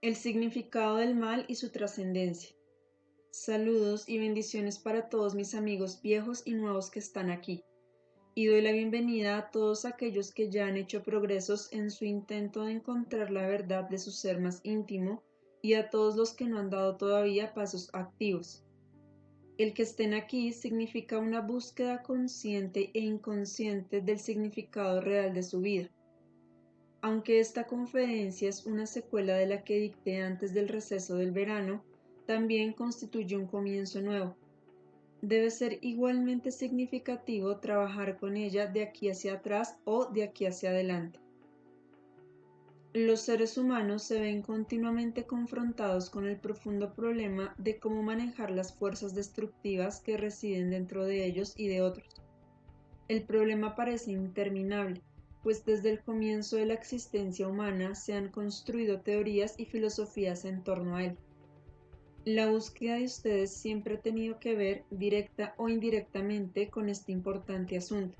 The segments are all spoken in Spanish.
El significado del mal y su trascendencia. Saludos y bendiciones para todos mis amigos viejos y nuevos que están aquí. Y doy la bienvenida a todos aquellos que ya han hecho progresos en su intento de encontrar la verdad de su ser más íntimo y a todos los que no han dado todavía pasos activos. El que estén aquí significa una búsqueda consciente e inconsciente del significado real de su vida. Aunque esta conferencia es una secuela de la que dicté antes del receso del verano, también constituye un comienzo nuevo. Debe ser igualmente significativo trabajar con ella de aquí hacia atrás o de aquí hacia adelante. Los seres humanos se ven continuamente confrontados con el profundo problema de cómo manejar las fuerzas destructivas que residen dentro de ellos y de otros. El problema parece interminable, pues desde el comienzo de la existencia humana se han construido teorías y filosofías en torno a él. La búsqueda de ustedes siempre ha tenido que ver, directa o indirectamente, con este importante asunto.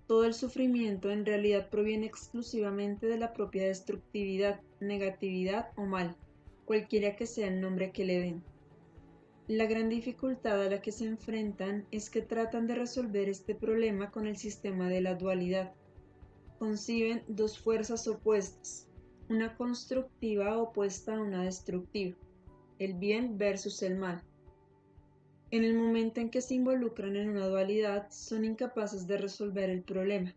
Todo el sufrimiento en realidad proviene exclusivamente de la propia destructividad, negatividad o mal, cualquiera que sea el nombre que le den. La gran dificultad a la que se enfrentan es que tratan de resolver este problema con el sistema de la dualidad. Conciben dos fuerzas opuestas, una constructiva opuesta a una destructiva, el bien versus el mal. En el momento en que se involucran en una dualidad, son incapaces de resolver el problema.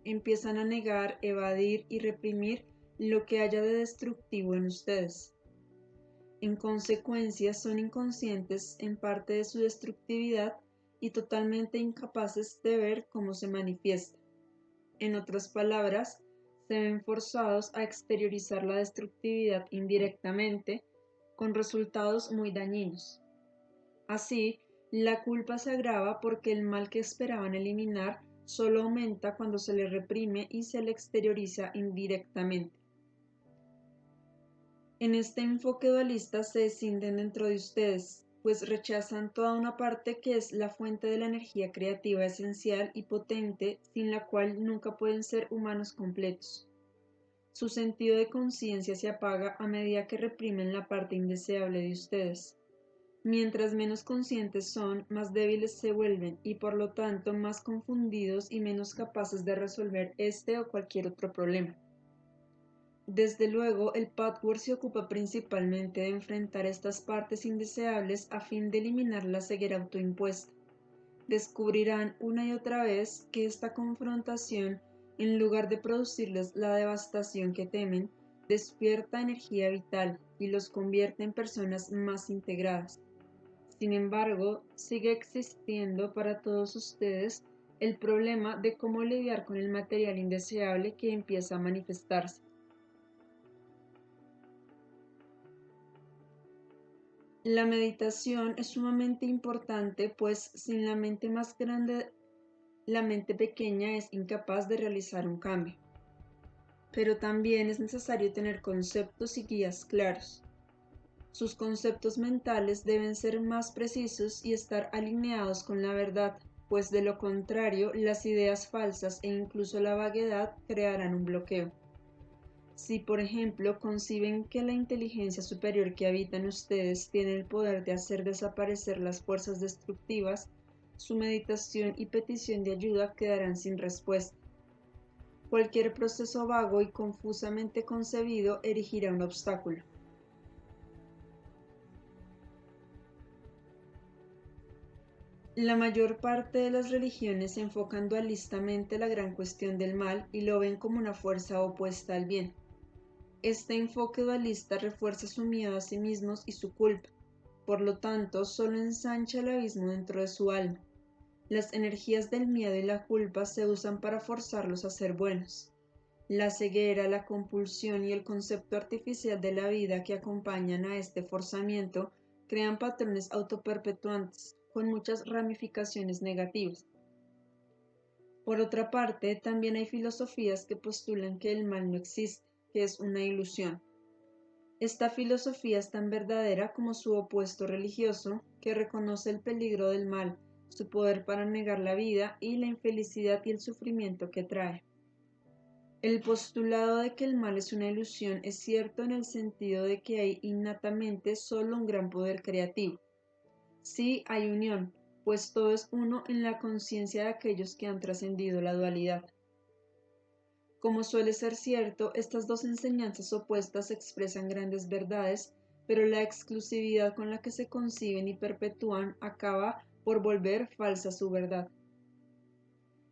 Empiezan a negar, evadir y reprimir lo que haya de destructivo en ustedes. En consecuencia, son inconscientes en parte de su destructividad y totalmente incapaces de ver cómo se manifiesta. En otras palabras, se ven forzados a exteriorizar la destructividad indirectamente, con resultados muy dañinos. Así, la culpa se agrava porque el mal que esperaban eliminar solo aumenta cuando se le reprime y se le exterioriza indirectamente. En este enfoque dualista se escinden dentro de ustedes, pues rechazan toda una parte que es la fuente de la energía creativa esencial y potente, sin la cual nunca pueden ser humanos completos. Su sentido de conciencia se apaga a medida que reprimen la parte indeseable de ustedes. Mientras menos conscientes son, más débiles se vuelven y por lo tanto más confundidos y menos capaces de resolver este o cualquier otro problema. Desde luego, el patchwork se ocupa principalmente de enfrentar estas partes indeseables a fin de eliminar la ceguera autoimpuesta. Descubrirán una y otra vez que esta confrontación, en lugar de producirles la devastación que temen, despierta energía vital y los convierte en personas más integradas. Sin embargo, sigue existiendo para todos ustedes el problema de cómo lidiar con el material indeseable que empieza a manifestarse. La meditación es sumamente importante, pues sin la mente más grande, la mente pequeña es incapaz de realizar un cambio. Pero también es necesario tener conceptos y guías claros. Sus conceptos mentales deben ser más precisos y estar alineados con la verdad, pues de lo contrario, las ideas falsas e incluso la vaguedad crearán un bloqueo. Si, por ejemplo, conciben que la inteligencia superior que habita en ustedes tiene el poder de hacer desaparecer las fuerzas destructivas, su meditación y petición de ayuda quedarán sin respuesta. Cualquier proceso vago y confusamente concebido erigirá un obstáculo. La mayor parte de las religiones se enfocan dualistamente la gran cuestión del mal y lo ven como una fuerza opuesta al bien. Este enfoque dualista refuerza su miedo a sí mismos y su culpa, por lo tanto, solo ensancha el abismo dentro de su alma. Las energías del miedo y la culpa se usan para forzarlos a ser buenos. La ceguera, la compulsión y el concepto artificial de la vida que acompañan a este forzamiento crean patrones autoperpetuantes, con muchas ramificaciones negativas. Por otra parte, también hay filosofías que postulan que el mal no existe, que es una ilusión. Esta filosofía es tan verdadera como su opuesto religioso, que reconoce el peligro del mal, su poder para negar la vida y la infelicidad y el sufrimiento que trae. El postulado de que el mal es una ilusión es cierto en el sentido de que hay innatamente solo un gran poder creativo. Sí hay unión, pues todo es uno en la conciencia de aquellos que han trascendido la dualidad. Como suele ser cierto, estas dos enseñanzas opuestas expresan grandes verdades, pero la exclusividad con la que se conciben y perpetúan acaba por volver falsa su verdad.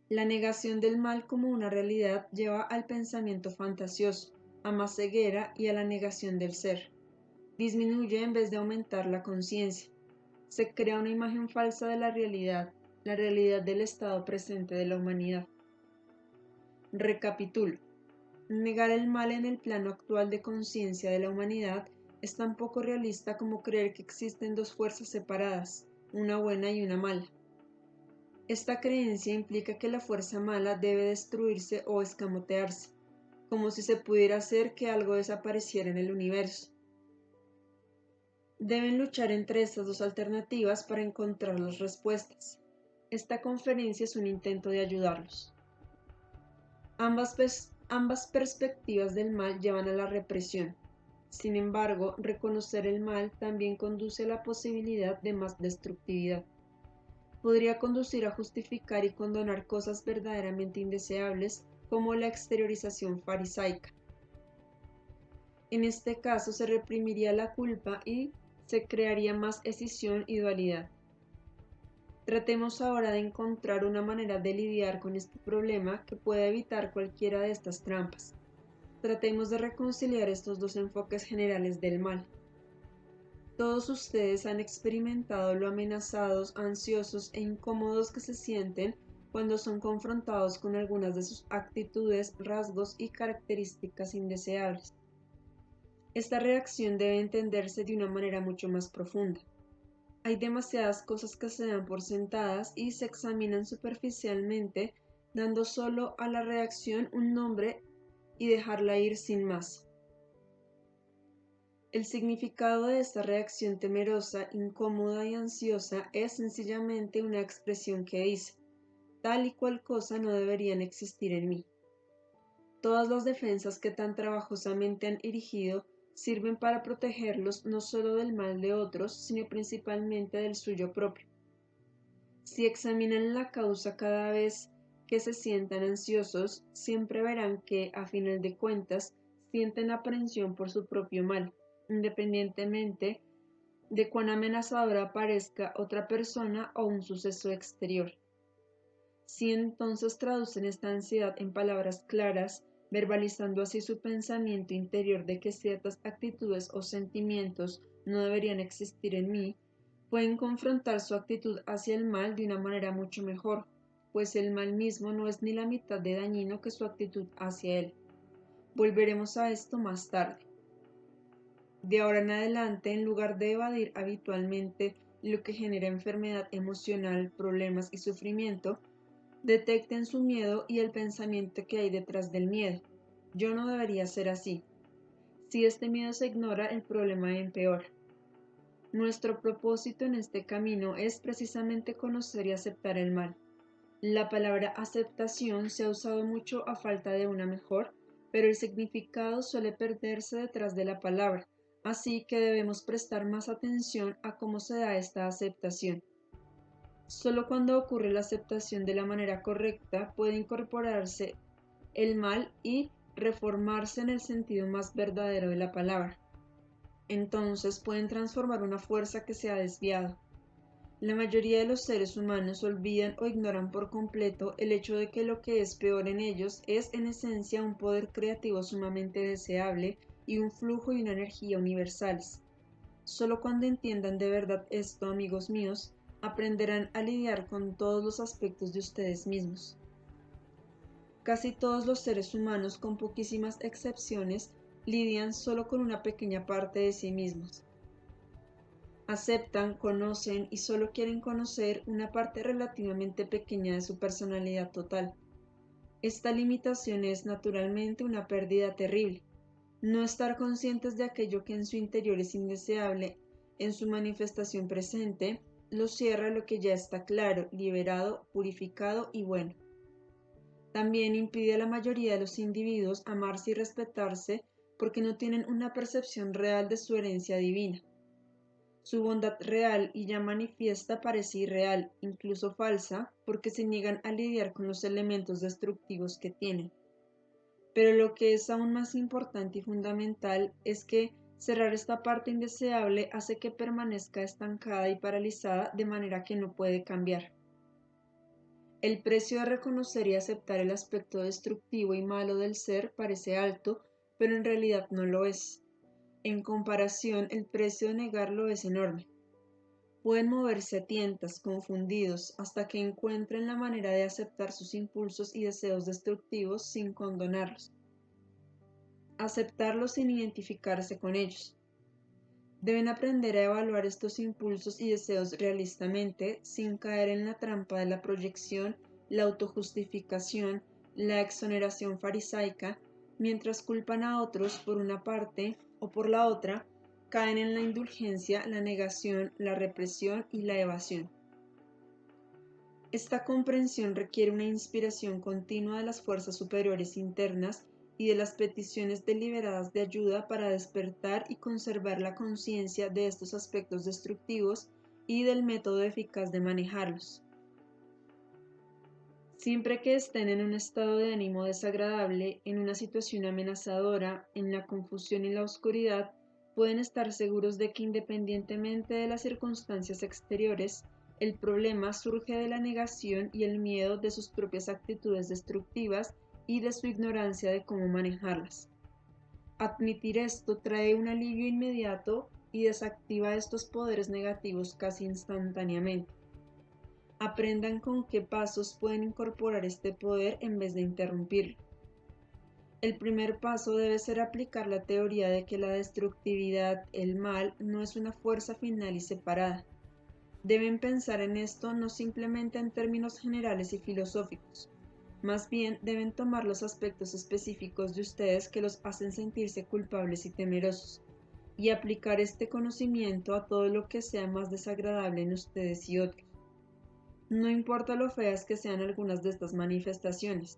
La negación del mal como una realidad lleva al pensamiento fantasioso, a más ceguera y a la negación del ser. Disminuye en vez de aumentar la conciencia. Se crea una imagen falsa de la realidad del estado presente de la humanidad. Recapitulo. Negar el mal en el plano actual de conciencia de la humanidad es tan poco realista como creer que existen dos fuerzas separadas, una buena y una mala. Esta creencia implica que la fuerza mala debe destruirse o escamotearse, como si se pudiera hacer que algo desapareciera en el universo. Deben luchar entre estas dos alternativas para encontrar las respuestas. Esta conferencia es un intento de ayudarlos. Ambas perspectivas del mal llevan a la represión. Sin embargo, reconocer el mal también conduce a la posibilidad de más destructividad. Podría conducir a justificar y condonar cosas verdaderamente indeseables como la exteriorización farisaica. En este caso se reprimiría la culpa y se crearía más escisión y dualidad. Tratemos ahora de encontrar una manera de lidiar con este problema que pueda evitar cualquiera de estas trampas. Tratemos de reconciliar estos dos enfoques generales del mal. Todos ustedes han experimentado lo amenazados, ansiosos e incómodos que se sienten cuando son confrontados con algunas de sus actitudes, rasgos y características indeseables. Esta reacción debe entenderse de una manera mucho más profunda. Hay demasiadas cosas que se dan por sentadas y se examinan superficialmente, dando solo a la reacción un nombre y dejarla ir sin más. El significado de esta reacción temerosa, incómoda y ansiosa es sencillamente una expresión que dice, tal y cual cosa no deberían existir en mí. Todas las defensas que tan trabajosamente han erigido sirven para protegerlos no solo del mal de otros, sino principalmente del suyo propio. Si examinan la causa cada vez que se sientan ansiosos, siempre verán que, a final de cuentas, sienten aprensión por su propio mal, independientemente de cuán amenazadora parezca otra persona o un suceso exterior. Si entonces traducen esta ansiedad en palabras claras, verbalizando así su pensamiento interior de que ciertas actitudes o sentimientos no deberían existir en mí, pueden confrontar su actitud hacia el mal de una manera mucho mejor, pues el mal mismo no es ni la mitad de dañino que su actitud hacia él. Volveremos a esto más tarde. De ahora en adelante, en lugar de evadir habitualmente lo que genera enfermedad emocional, problemas y sufrimiento, detecten su miedo y el pensamiento que hay detrás del miedo. Yo no debería ser así. Si este miedo se ignora, el problema empeora. Nuestro propósito en este camino es precisamente conocer y aceptar el mal. La palabra aceptación se ha usado mucho a falta de una mejor, pero el significado suele perderse detrás de la palabra, así que debemos prestar más atención a cómo se da esta aceptación. Solo cuando ocurre la aceptación de la manera correcta puede incorporarse el mal y reformarse en el sentido más verdadero de la palabra. Entonces pueden transformar una fuerza que se ha desviado. La mayoría de los seres humanos olvidan o ignoran por completo el hecho de que lo que es peor en ellos es en esencia un poder creativo sumamente deseable y un flujo y una energía universales. Solo cuando entiendan de verdad esto, amigos míos, aprenderán a lidiar con todos los aspectos de ustedes mismos. Casi todos los seres humanos, con poquísimas excepciones, lidian solo con una pequeña parte de sí mismos. Aceptan, conocen y solo quieren conocer una parte relativamente pequeña de su personalidad total. Esta limitación es naturalmente una pérdida terrible. No estar conscientes de aquello que en su interior es indeseable en su manifestación presente, lo cierra lo que ya está claro, liberado, purificado y bueno. También impide a la mayoría de los individuos amarse y respetarse porque no tienen una percepción real de su herencia divina. Su bondad real y ya manifiesta parece irreal, incluso falsa, porque se niegan a lidiar con los elementos destructivos que tienen. Pero lo que es aún más importante y fundamental es que cerrar esta parte indeseable hace que permanezca estancada y paralizada de manera que no puede cambiar. El precio de reconocer y aceptar el aspecto destructivo y malo del ser parece alto, pero en realidad no lo es. En comparación, el precio de negarlo es enorme. Pueden moverse a tientas, confundidos, hasta que encuentren la manera de aceptar sus impulsos y deseos destructivos sin condonarlos. Aceptarlos sin identificarse con ellos. Deben aprender a evaluar estos impulsos y deseos realistamente, sin caer en la trampa de la proyección, la autojustificación, la exoneración farisaica, mientras culpan a otros por una parte o por la otra, caen en la indulgencia, la negación, la represión y la evasión. Esta comprensión requiere una inspiración continua de las fuerzas superiores internas y de las peticiones deliberadas de ayuda para despertar y conservar la conciencia de estos aspectos destructivos y del método eficaz de manejarlos. Siempre que estén en un estado de ánimo desagradable, en una situación amenazadora, en la confusión y la oscuridad, pueden estar seguros de que independientemente de las circunstancias exteriores, el problema surge de la negación y el miedo de sus propias actitudes destructivas y de su ignorancia de cómo manejarlas. Admitir esto trae un alivio inmediato y desactiva estos poderes negativos casi instantáneamente. Aprendan con qué pasos pueden incorporar este poder en vez de interrumpirlo. El primer paso debe ser aplicar la teoría de que la destructividad, el mal, no es una fuerza final y separada. Deben pensar en esto no simplemente en términos generales y filosóficos. Más bien deben tomar los aspectos específicos de ustedes que los hacen sentirse culpables y temerosos, y aplicar este conocimiento a todo lo que sea más desagradable en ustedes y otros. No importa lo feas que sean algunas de estas manifestaciones: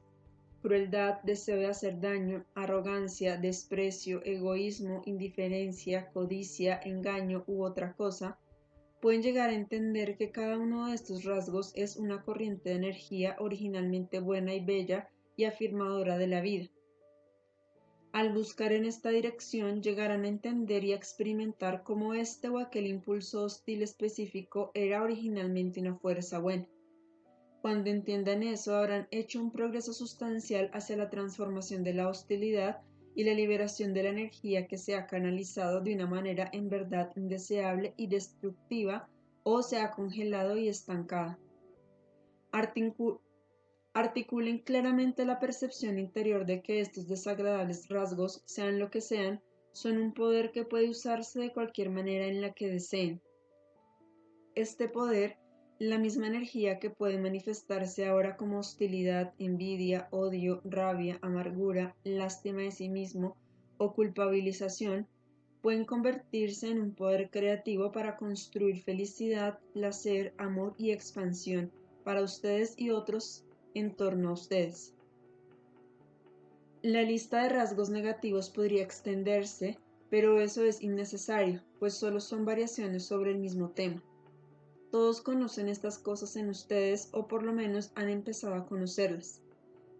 crueldad, deseo de hacer daño, arrogancia, desprecio, egoísmo, indiferencia, codicia, engaño u otra cosa, pueden llegar a entender que cada uno de estos rasgos es una corriente de energía originalmente buena y bella y afirmadora de la vida. Al buscar en esta dirección, llegarán a entender y a experimentar cómo este o aquel impulso hostil específico era originalmente una fuerza buena. Cuando entiendan eso, habrán hecho un progreso sustancial hacia la transformación de la hostilidad y la liberación de la energía que se ha canalizado de una manera en verdad indeseable y destructiva o se ha congelado y estancada. Articulen claramente la percepción interior de que estos desagradables rasgos, sean lo que sean, son un poder que puede usarse de cualquier manera en la que deseen. Este poder, la misma energía que puede manifestarse ahora como hostilidad, envidia, odio, rabia, amargura, lástima de sí mismo o culpabilización, pueden convertirse en un poder creativo para construir felicidad, placer, amor y expansión para ustedes y otros en torno a ustedes. La lista de rasgos negativos podría extenderse, pero eso es innecesario, pues solo son variaciones sobre el mismo tema. Todos conocen estas cosas en ustedes o por lo menos han empezado a conocerlas.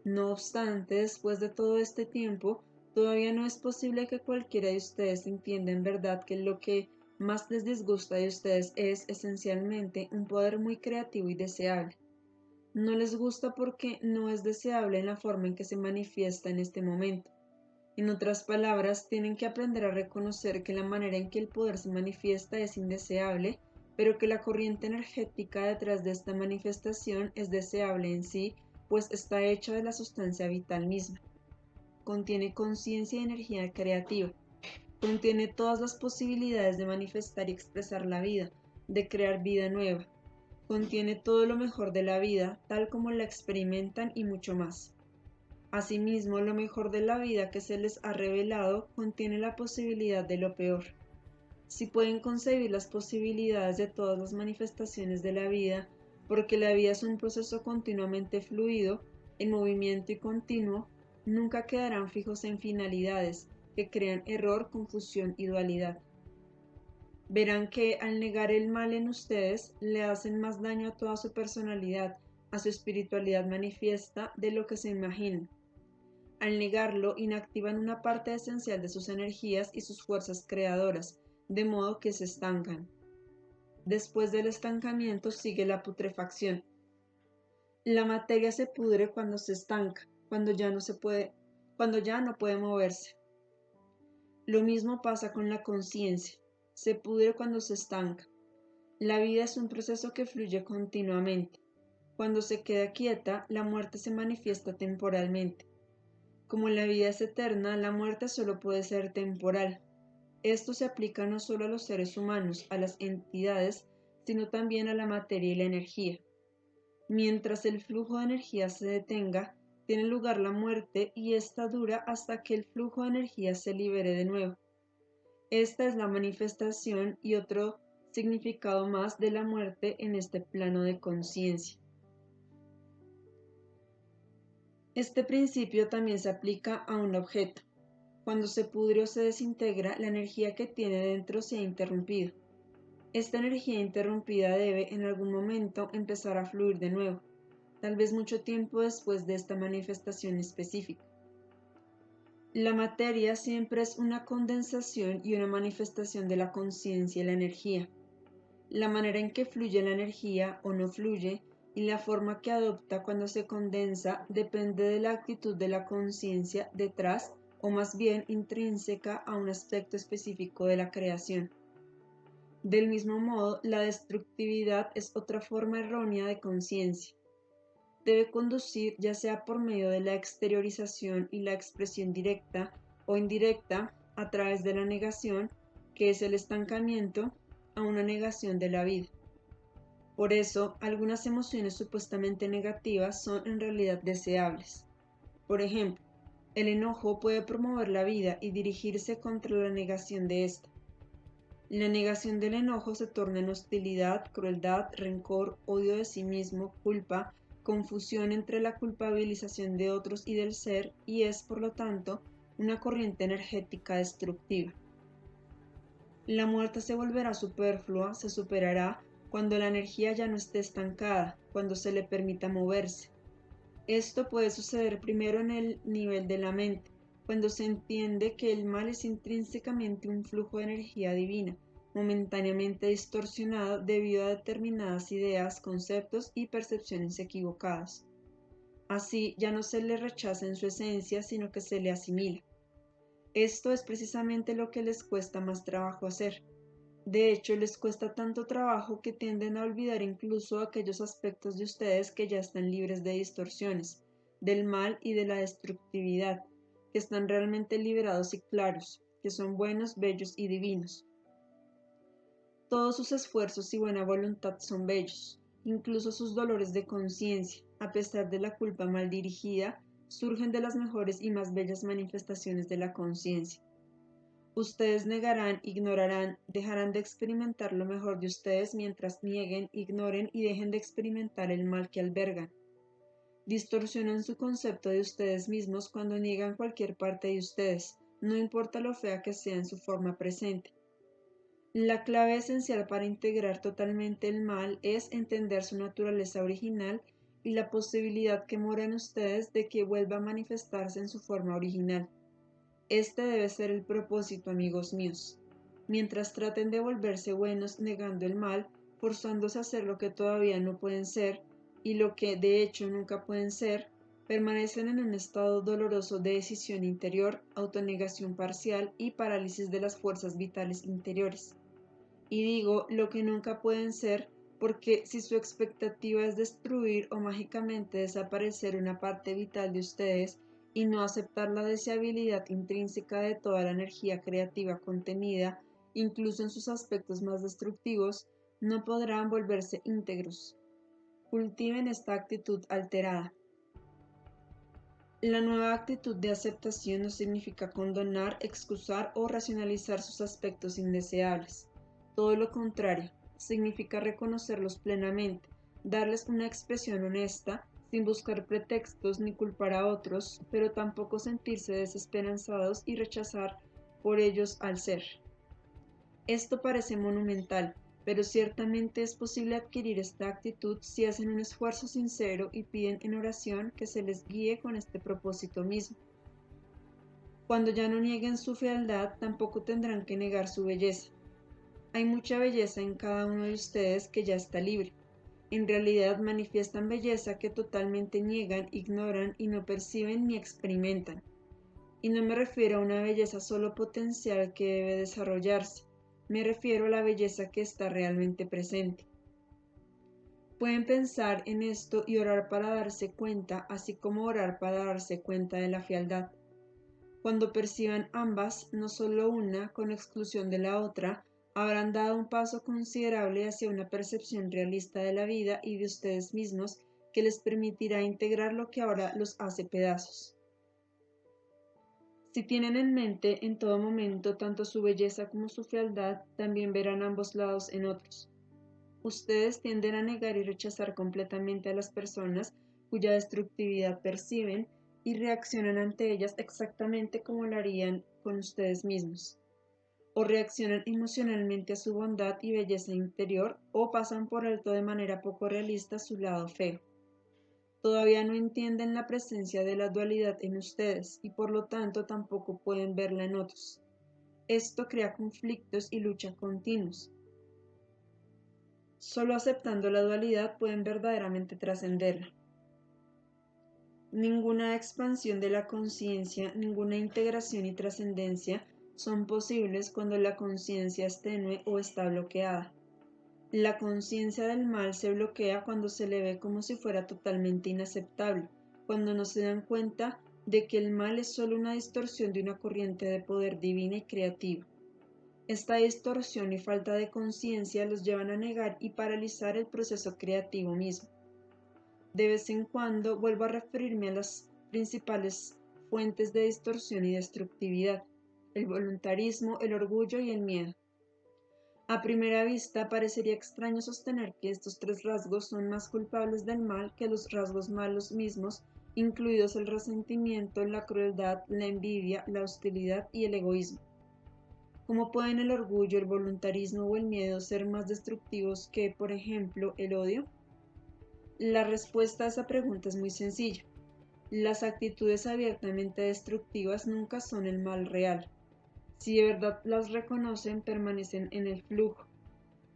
No obstante, después de todo este tiempo, todavía no es posible que cualquiera de ustedes entienda en verdad que lo que más les disgusta de ustedes es esencialmente un poder muy creativo y deseable. No les gusta porque no es deseable en la forma en que se manifiesta en este momento. En otras palabras, tienen que aprender a reconocer que la manera en que el poder se manifiesta es indeseable, pero que la corriente energética detrás de esta manifestación es deseable en sí, pues está hecha de la sustancia vital misma. Contiene conciencia y energía creativa. Contiene todas las posibilidades de manifestar y expresar la vida, de crear vida nueva. Contiene todo lo mejor de la vida, tal como la experimentan y mucho más. Asimismo, lo mejor de la vida que se les ha revelado contiene la posibilidad de lo peor. Si pueden concebir las posibilidades de todas las manifestaciones de la vida, porque la vida es un proceso continuamente fluido, en movimiento y continuo, nunca quedarán fijos en finalidades que crean error, confusión y dualidad. Verán que al negar el mal en ustedes, le hacen más daño a toda su personalidad, a su espiritualidad manifiesta de lo que se imaginan. Al negarlo, inactivan una parte esencial de sus energías y sus fuerzas creadoras, de modo que se estancan. Después del estancamiento sigue la putrefacción. La materia se pudre cuando se estanca, cuando ya no puede moverse. Lo mismo pasa con la conciencia. Se pudre cuando se estanca. La vida es un proceso que fluye continuamente. Cuando se queda quieta, la muerte se manifiesta temporalmente. Como la vida es eterna, la muerte solo puede ser temporal. Esto se aplica no solo a los seres humanos, a las entidades, sino también a la materia y la energía. Mientras el flujo de energía se detenga, tiene lugar la muerte y esta dura hasta que el flujo de energía se libere de nuevo. Esta es la manifestación y otro significado más de la muerte en este plano de conciencia. Este principio también se aplica a un objeto. Cuando se pudre o se desintegra, la energía que tiene dentro se ha interrumpido. Esta energía interrumpida debe en algún momento empezar a fluir de nuevo, tal vez mucho tiempo después de esta manifestación específica. La materia siempre es una condensación y una manifestación de la conciencia y la energía. La manera en que fluye la energía o no fluye y la forma que adopta cuando se condensa depende de la actitud de la conciencia detrás o más bien intrínseca a un aspecto específico de la creación. Del mismo modo, la destructividad es otra forma errónea de conciencia. Debe conducir, ya sea por medio de la exteriorización y la expresión directa o indirecta a través de la negación, que es el estancamiento, a una negación de la vida. Por eso, algunas emociones supuestamente negativas son en realidad deseables. Por ejemplo, el enojo puede promover la vida y dirigirse contra la negación de esta. La negación del enojo se torna en hostilidad, crueldad, rencor, odio de sí mismo, culpa, confusión entre la culpabilización de otros y del ser, y es, por lo tanto, una corriente energética destructiva. La muerte se volverá superflua, se superará cuando la energía ya no esté estancada, cuando se le permita moverse. Esto puede suceder primero en el nivel de la mente, cuando se entiende que el mal es intrínsecamente un flujo de energía divina, momentáneamente distorsionado debido a determinadas ideas, conceptos y percepciones equivocadas. Así ya no se le rechaza en su esencia, sino que se le asimila. Esto es precisamente lo que les cuesta más trabajo hacer. De hecho, les cuesta tanto trabajo que tienden a olvidar incluso aquellos aspectos de ustedes que ya están libres de distorsiones, del mal y de la destructividad, que están realmente liberados y claros, que son buenos, bellos y divinos. Todos sus esfuerzos y buena voluntad son bellos, incluso sus dolores de conciencia, a pesar de la culpa mal dirigida, surgen de las mejores y más bellas manifestaciones de la conciencia. Ustedes negarán, ignorarán, dejarán de experimentar lo mejor de ustedes mientras nieguen, ignoren y dejen de experimentar el mal que albergan. Distorsionan su concepto de ustedes mismos cuando niegan cualquier parte de ustedes, no importa lo fea que sea en su forma presente. La clave esencial para integrar totalmente el mal es entender su naturaleza original y la posibilidad que mora en ustedes de que vuelva a manifestarse en su forma original. Este debe ser el propósito, amigos míos. Mientras traten de volverse buenos negando el mal, forzándose a hacer lo que todavía no pueden ser y lo que de hecho nunca pueden ser, permanecen en un estado doloroso de decisión interior, autonegación parcial y parálisis de las fuerzas vitales interiores. Y digo lo que nunca pueden ser porque si su expectativa es destruir o mágicamente desaparecer una parte vital de ustedes, y no aceptar la deseabilidad intrínseca de toda la energía creativa contenida, incluso en sus aspectos más destructivos, no podrán volverse íntegros. Cultiven esta actitud alterada. La nueva actitud de aceptación no significa condonar, excusar o racionalizar sus aspectos indeseables. Todo lo contrario, significa reconocerlos plenamente, darles una expresión honesta, sin buscar pretextos ni culpar a otros, pero tampoco sentirse desesperanzados y rechazar por ellos al ser. Esto parece monumental, pero ciertamente es posible adquirir esta actitud si hacen un esfuerzo sincero y piden en oración que se les guíe con este propósito mismo. Cuando ya no nieguen su fealdad, tampoco tendrán que negar su belleza. Hay mucha belleza en cada uno de ustedes que ya está libre. En realidad manifiestan belleza que totalmente niegan, ignoran y no perciben ni experimentan. Y no me refiero a una belleza solo potencial que debe desarrollarse, me refiero a la belleza que está realmente presente. Pueden pensar en esto y orar para darse cuenta, así como orar para darse cuenta de la fealdad. Cuando perciban ambas, no solo una, con exclusión de la otra, habrán dado un paso considerable hacia una percepción realista de la vida y de ustedes mismos que les permitirá integrar lo que ahora los hace pedazos. Si tienen en mente en todo momento tanto su belleza como su fealdad, también verán ambos lados en otros. Ustedes tienden a negar y rechazar completamente a las personas cuya destructividad perciben y reaccionan ante ellas exactamente como lo harían con ustedes mismos. O reaccionan emocionalmente a su bondad y belleza interior o pasan por alto de manera poco realista su lado feo. Todavía no entienden la presencia de la dualidad en ustedes y por lo tanto tampoco pueden verla en otros. Esto crea conflictos y lucha continuos. Solo aceptando la dualidad pueden verdaderamente trascenderla. Ninguna expansión de la conciencia, ninguna integración y trascendencia son posibles cuando la conciencia es tenue o está bloqueada. La conciencia del mal se bloquea cuando se le ve como si fuera totalmente inaceptable, cuando no se dan cuenta de que el mal es solo una distorsión de una corriente de poder divina y creativa. Esta distorsión y falta de conciencia los llevan a negar y paralizar el proceso creativo mismo. De vez en cuando vuelvo a referirme a las principales fuentes de distorsión y destructividad: el voluntarismo, el orgullo y el miedo. A primera vista parecería extraño sostener que estos tres rasgos son más culpables del mal que los rasgos malos mismos, incluidos el resentimiento, la crueldad, la envidia, la hostilidad y el egoísmo. ¿Cómo pueden el orgullo, el voluntarismo o el miedo ser más destructivos que, por ejemplo, el odio? La respuesta a esa pregunta es muy sencilla. Las actitudes abiertamente destructivas nunca son el mal real. Si de verdad las reconocen, permanecen en el flujo.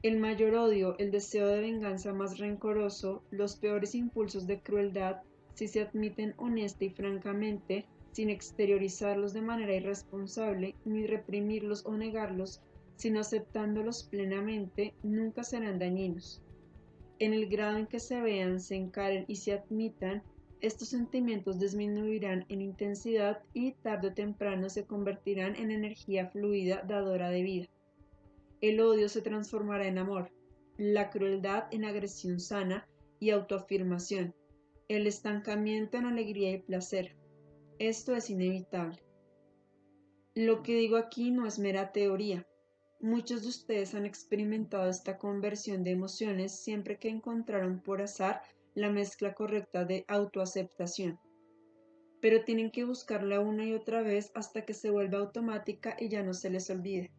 El mayor odio, el deseo de venganza más rencoroso, los peores impulsos de crueldad, si se admiten honesta y francamente, sin exteriorizarlos de manera irresponsable, ni reprimirlos o negarlos, sino aceptándolos plenamente, nunca serán dañinos. En el grado en que se vean, se encaren y se admitan, estos sentimientos disminuirán en intensidad y tarde o temprano se convertirán en energía fluida dadora de vida. El odio se transformará en amor, la crueldad en agresión sana y autoafirmación, el estancamiento en alegría y placer. Esto es inevitable. Lo que digo aquí no es mera teoría. Muchos de ustedes han experimentado esta conversión de emociones siempre que encontraron por azar la mezcla correcta de autoaceptación. Pero tienen que buscarla una y otra vez hasta que se vuelva automática y ya no se les olvide.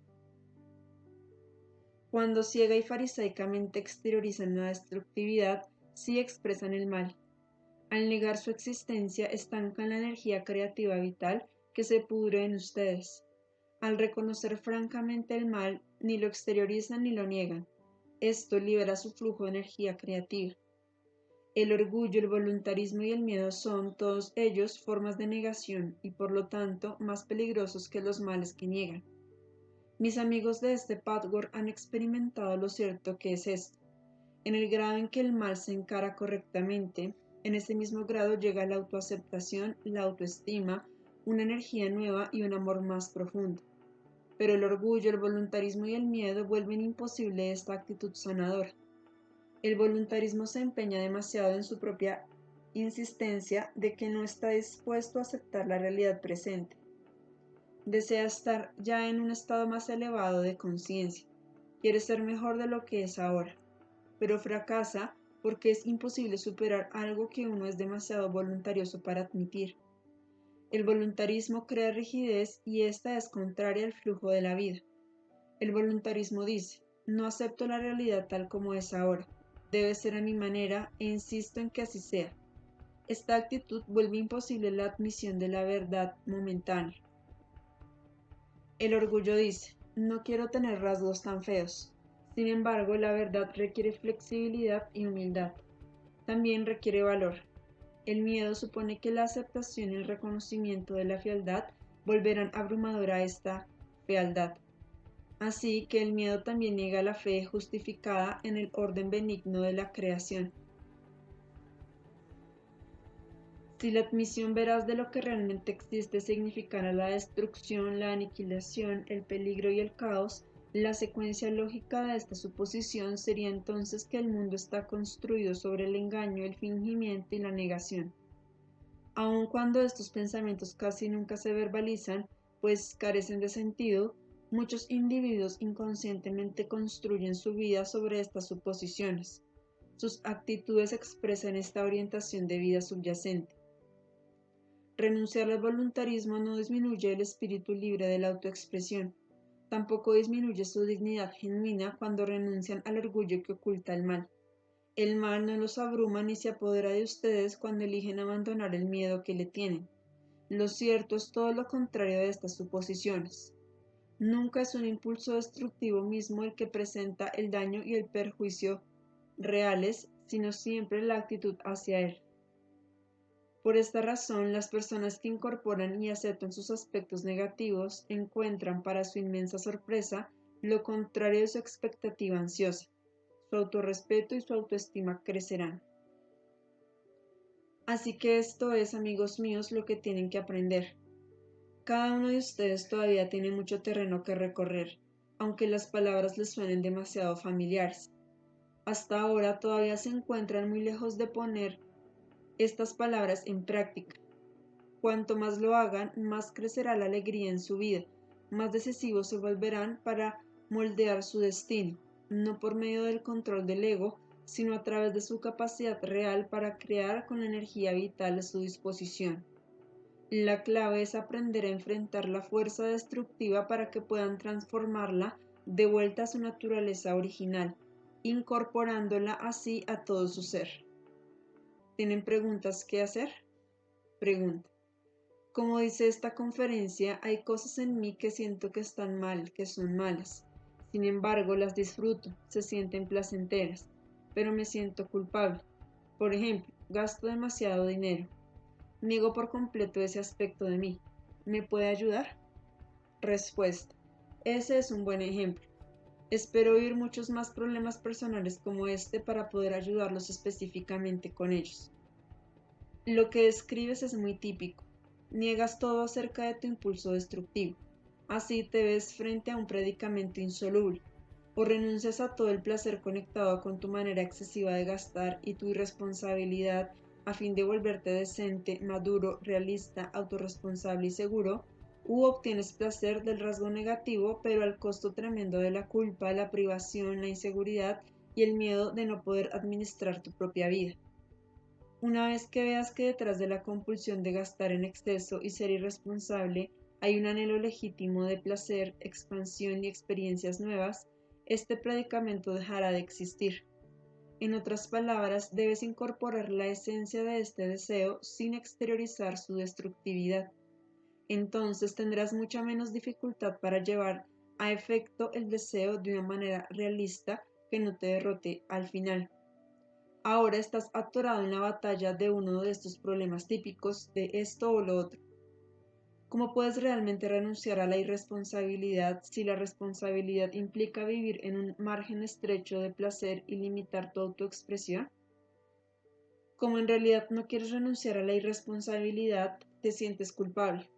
Cuando ciega y farisaicamente exteriorizan la destructividad, sí expresan el mal. Al negar su existencia, estancan la energía creativa vital que se pudre en ustedes. Al reconocer francamente el mal, ni lo exteriorizan ni lo niegan. Esto libera su flujo de energía creativa. El orgullo, el voluntarismo y el miedo son, todos ellos, formas de negación y por lo tanto más peligrosos que los males que niegan. Mis amigos de este Pathwork han experimentado lo cierto que es esto. En el grado en que el mal se encara correctamente, en ese mismo grado llega la autoaceptación, la autoestima, una energía nueva y un amor más profundo. Pero el orgullo, el voluntarismo y el miedo vuelven imposible esta actitud sanadora. El voluntarismo se empeña demasiado en su propia insistencia de que no está dispuesto a aceptar la realidad presente. Desea estar ya en un estado más elevado de conciencia. Quiere ser mejor de lo que es ahora, pero fracasa porque es imposible superar algo que uno es demasiado voluntarioso para admitir. El voluntarismo crea rigidez y esta es contraria al flujo de la vida. El voluntarismo dice, no acepto la realidad tal como es ahora, debe ser a mi manera e insisto en que así sea. Esta actitud vuelve imposible la admisión de la verdad momentánea. El orgullo dice, no quiero tener rasgos tan feos. Sin embargo, la verdad requiere flexibilidad y humildad. También requiere valor. El miedo supone que la aceptación y el reconocimiento de la fealdad volverán abrumadora a esta fealdad. Así que el miedo también niega la fe justificada en el orden benigno de la creación. Si la admisión veraz de lo que realmente existe significara la destrucción, la aniquilación, el peligro y el caos, la secuencia lógica de esta suposición sería entonces que el mundo está construido sobre el engaño, el fingimiento y la negación. Aun cuando estos pensamientos casi nunca se verbalizan, pues carecen de sentido, muchos individuos inconscientemente construyen su vida sobre estas suposiciones. Sus actitudes expresan esta orientación de vida subyacente. Renunciar al voluntarismo no disminuye el espíritu libre de la autoexpresión. Tampoco disminuye su dignidad genuina cuando renuncian al orgullo que oculta el mal. El mal no los abruma ni se apodera de ustedes cuando eligen abandonar el miedo que le tienen. Lo cierto es todo lo contrario de estas suposiciones. Nunca es un impulso destructivo mismo el que presenta el daño y el perjuicio reales, sino siempre la actitud hacia él. Por esta razón, las personas que incorporan y aceptan sus aspectos negativos encuentran, para su inmensa sorpresa, lo contrario de su expectativa ansiosa. Su autorrespeto y su autoestima crecerán. Así que esto es, amigos míos, lo que tienen que aprender. Cada uno de ustedes todavía tiene mucho terreno que recorrer, aunque las palabras les suenen demasiado familiares. Hasta ahora todavía se encuentran muy lejos de poner estas palabras en práctica. Cuanto más lo hagan, más crecerá la alegría en su vida, más decisivos se volverán para moldear su destino, no por medio del control del ego, sino a través de su capacidad real para crear con la energía vital a su disposición. La clave es aprender a enfrentar la fuerza destructiva para que puedan transformarla de vuelta a su naturaleza original, incorporándola así a todo su ser. ¿Tienen preguntas que hacer? Pregunta. Como dice esta conferencia, hay cosas en mí que siento que están mal, que son malas. Sin embargo, las disfruto, se sienten placenteras, pero me siento culpable. Por ejemplo, gasto demasiado dinero. Niego por completo ese aspecto de mí. ¿Me puede ayudar? Respuesta. Ese es un buen ejemplo. Espero oír muchos más problemas personales como este para poder ayudarlos específicamente con ellos. Lo que describes es muy típico. Niegas todo acerca de tu impulso destructivo. Así te ves frente a un predicamento insoluble. O renuncias a todo el placer conectado con tu manera excesiva de gastar y tu irresponsabilidad a fin de volverte decente, maduro, realista, autorresponsable y seguro, u obtienes placer del rasgo negativo, pero al costo tremendo de la culpa, la privación, la inseguridad y el miedo de no poder administrar tu propia vida. Una vez que veas que detrás de la compulsión de gastar en exceso y ser irresponsable hay un anhelo legítimo de placer, expansión y experiencias nuevas, este predicamento dejará de existir. En otras palabras, debes incorporar la esencia de este deseo sin exteriorizar su destructividad. Entonces tendrás mucha menos dificultad para llevar a efecto el deseo de una manera realista que no te derrote al final. Ahora estás atorado en la batalla de uno de estos problemas típicos de esto o lo otro. ¿Cómo puedes realmente renunciar a la irresponsabilidad si la responsabilidad implica vivir en un margen estrecho de placer y limitar tu autoexpresión? Como en realidad no quieres renunciar a la irresponsabilidad, te sientes culpable.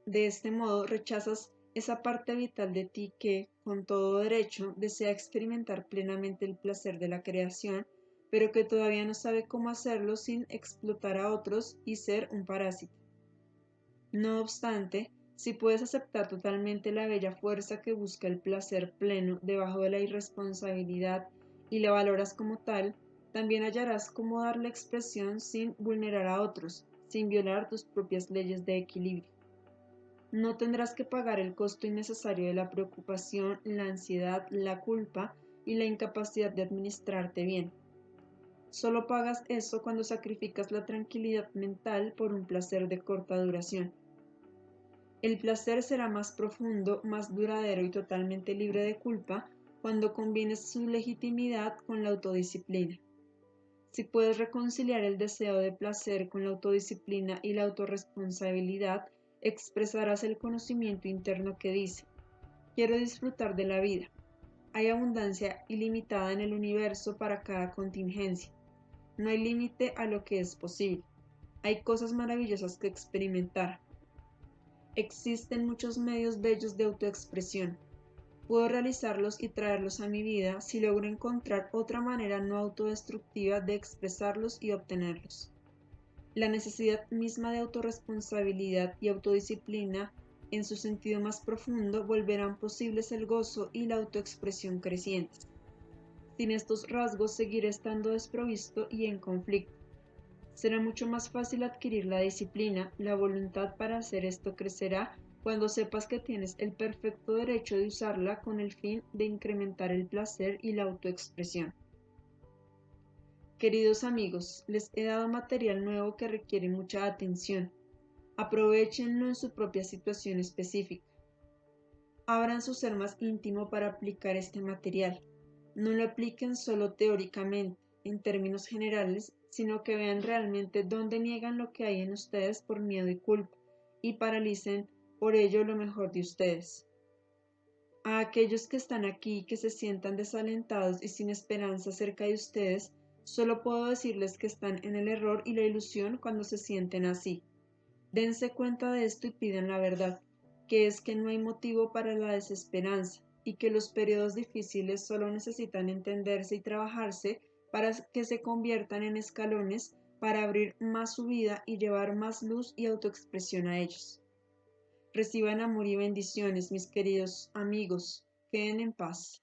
De este modo rechazas esa parte vital de ti que, con todo derecho, desea experimentar plenamente el placer de la creación, pero que todavía no sabe cómo hacerlo sin explotar a otros y ser un parásito. No obstante, si puedes aceptar totalmente la bella fuerza que busca el placer pleno debajo de la irresponsabilidad y la valoras como tal, También hallarás cómo darle expresión sin vulnerar a otros, sin violar tus propias leyes de equilibrio. No tendrás que pagar el costo innecesario de la preocupación, la ansiedad, la culpa y la incapacidad de administrarte bien. Solo pagas eso cuando sacrificas la tranquilidad mental por un placer de corta duración. El placer será más profundo, más duradero y totalmente libre de culpa cuando combines su legitimidad con la autodisciplina. Si puedes reconciliar el deseo de placer con la autodisciplina y la autorresponsabilidad, expresarás el conocimiento interno que dice, quiero disfrutar de la vida. Hay abundancia ilimitada en el universo para cada contingencia. No hay límite a lo que es posible. Hay cosas maravillosas que experimentar. Existen muchos medios bellos de autoexpresión. Puedo realizarlos y traerlos a mi vida si logro encontrar otra manera no autodestructiva de expresarlos y obtenerlos. La necesidad misma de autorresponsabilidad y autodisciplina, en su sentido más profundo, volverán posibles el gozo y la autoexpresión crecientes. Sin estos rasgos seguiré estando desprovisto y en conflicto. Será mucho más fácil adquirir la disciplina, la voluntad para hacer esto crecerá cuando sepas que tienes el perfecto derecho de usarla con el fin de incrementar el placer y la autoexpresión. Queridos amigos, les he dado material nuevo que requiere mucha atención. Aprovechenlo en su propia situación específica. Abran su ser más íntimo para aplicar este material. No lo apliquen solo teóricamente, en términos generales, sino que vean realmente dónde niegan lo que hay en ustedes por miedo y culpa, y paralicen por ello lo mejor de ustedes. A aquellos que están aquí, que se sientan desalentados y sin esperanza cerca de ustedes, solo puedo decirles que están en el error y la ilusión cuando se sienten así. Dense cuenta de esto y pidan la verdad, que es que no hay motivo para la desesperanza y que los periodos difíciles solo necesitan entenderse y trabajarse para que se conviertan en escalones para abrir más su vida y llevar más luz y autoexpresión a ellos. Reciban amor y bendiciones, mis queridos amigos. Queden en paz.